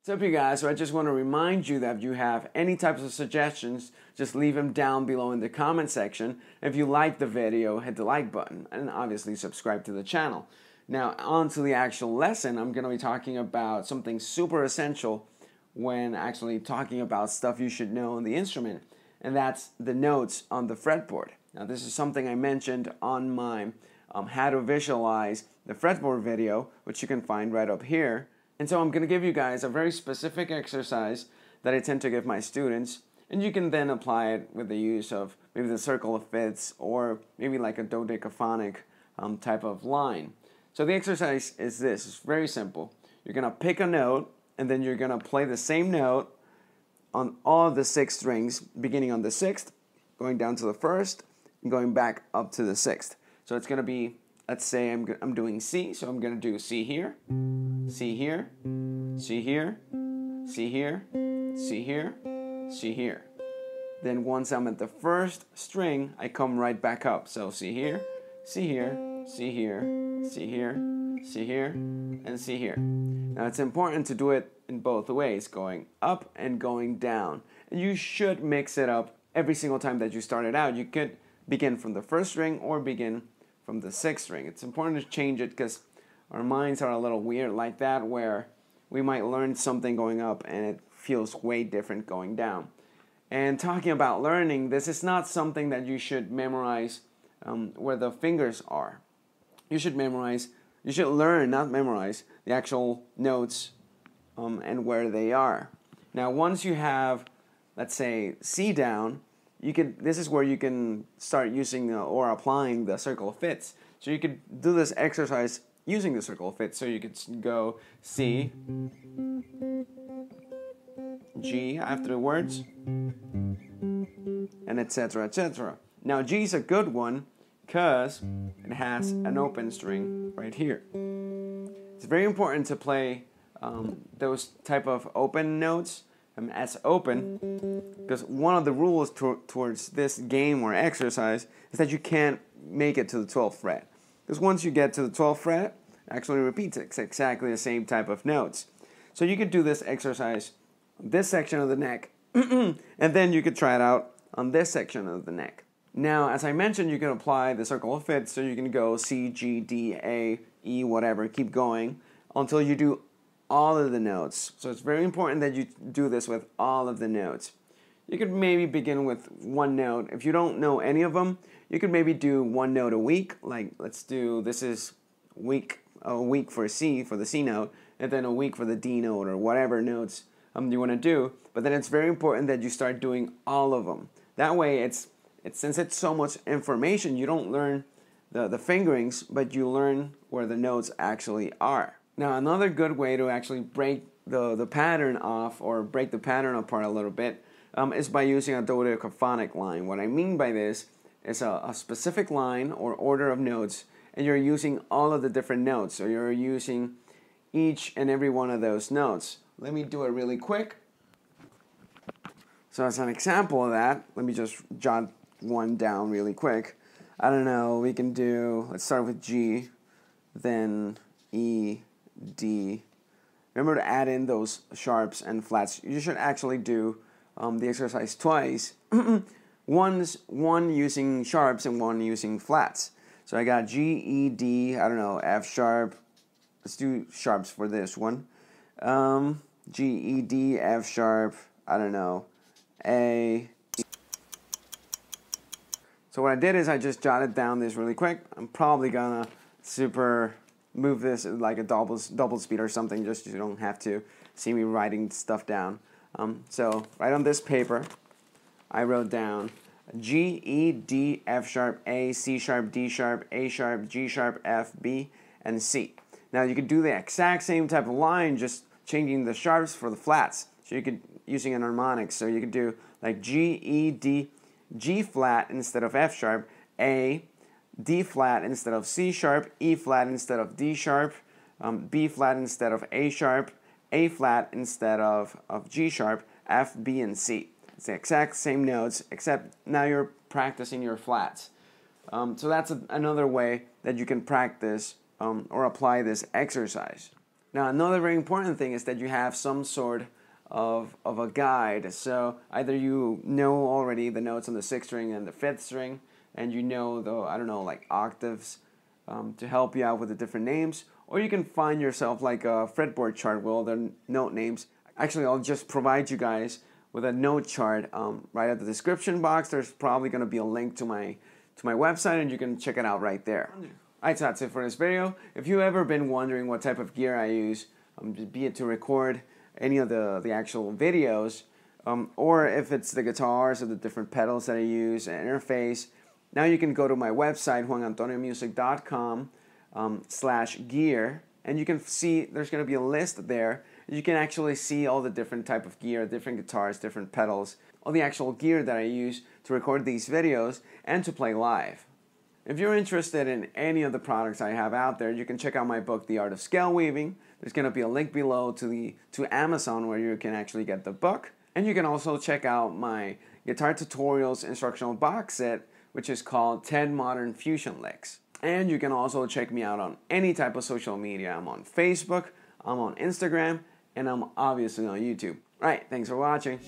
What's up, you guys? So I just want to remind you that if you have any types of suggestions, just leave them down below in the comment section. If you like the video, hit the like button and obviously subscribe to the channel. Now on to the actual lesson. I'm going to be talking about something super essential when actually talking about stuff you should know in the instrument, and that's the notes on the fretboard. Now this is something I mentioned on my how to visualize the fretboard video, which you can find right up here. And so I'm going to give you guys a very specific exercise that I tend to give my students, and you can then apply it with the use of maybe the circle of fifths or maybe like a dodecaphonic type of line. So the exercise is this. It's very simple. You're going to pick a note, and then you're going to play the same note on all of the 6 strings, beginning on the 6th, going down to the 1st, and going back up to the 6th. So it's going to be, let's say I'm doing C, so I'm going to do C here, C here, C here, C here, C here, C here. Then once I'm at the 1st string, I come right back up. So C here, C here, C here, C here, C here, and C here. Now it's important to do it in both ways, going up and going down. And you should mix it up every single time that you start it out. You could begin from the 1st string or begin from the 6th string. It's important to change it because our minds are a little weird like that, where we might learn something going up and it feels way different going down. And talking about learning, this is not something that you should memorize where the fingers are. You should learn, not memorize, the actual notes and where they are. Now once you have, let's say, C down, this is where you can start using or applying the circle of fifths. So you could do this exercise using the circle of fifths. So you could go C, G after the words, and etc., etc. Now G is a good one because it has an open string right here. It's very important to play those type of open notes as open, because one of the rules towards this game or exercise is that you can't make it to the 12th fret. Because once you get to the 12th fret, it actually repeats it. It's exactly the same type of notes. So you could do this exercise on this section of the neck, and then you could try it out on this section of the neck. Now, as I mentioned, you can apply the circle of fifths, so you can go C, G, D, A, E, whatever, keep going until you do all of the notes. So it's very important that you do this with all of the notes. You could maybe begin with one note. If you don't know any of them, you could maybe do one note a week. Like, let's do, this is a week for C, for the C note, and then a week for the D note, or whatever notes you want to do. But then it's very important that you start doing all of them. That way, since it's so much information, you don't learn the fingerings, but you learn where the notes actually are. Now another good way to actually break the pattern off, or break the pattern apart a little bit, is by using a dodecaphonic line. What I mean by this is a specific line or order of notes, and you're using all of the different notes, so you're using each and every one of those notes. Let me do it really quick. So as an example of that, let me just jot one down really quick. I don't know, we can do, let's start with G, then E, D. Remember to add in those sharps and flats. You should actually do the exercise twice. One using sharps and one using flats. So I got G, E, D, I don't know, F sharp. Let's do sharps for this one. G, E, D, F sharp, I don't know, A. So what I did is I just jotted down this really quick. I'm probably gonna move this like a double speed or something, just so you don't have to see me writing stuff down. So right on this paper, I wrote down G, E, D, F sharp, A, C sharp, D sharp, A sharp, G sharp, F, B, and C. Now you could do the exact same type of line, just changing the sharps for the flats. So you could, using an harmonics, so you could do like G, E, D, G flat instead of F sharp, A, D flat instead of C sharp, E flat instead of D sharp, B flat instead of A sharp, A flat instead of G sharp, F, B, and C. It's the exact same notes, except now you're practicing your flats. So that's another way that you can practice or apply this exercise. Now, another very important thing is that you have some sort of a guide. So either you know already the notes on the 6th string and the 5th string, and you know the, I don't know, like octaves to help you out with the different names, or you can find yourself like a fretboard chart with all the note names. Actually, I'll just provide you guys with a note chart right at the description box. There's probably going to be a link to my website, and you can check it out right there. Alright, so that's it for this video. If you've ever been wondering what type of gear I use, be it to record any of the actual videos, or if it's the guitars or the different pedals that I use, an interface, now you can go to my website, juanantoniomusic.com/gear, and you can see there's going to be a list there. You can actually see all the different type of gear, different guitars, different pedals, all the actual gear that I use to record these videos and to play live. If you're interested in any of the products I have out there, you can check out my book, The Art of Scale Weaving. There's going to be a link below to Amazon where you can actually get the book. And you can also check out my Guitar Tutorials instructional box set, which is called 10 Modern Fusion Licks. And you can also check me out on any type of social media. I'm on Facebook, I'm on Instagram, and I'm obviously on YouTube. All right, thanks for watching.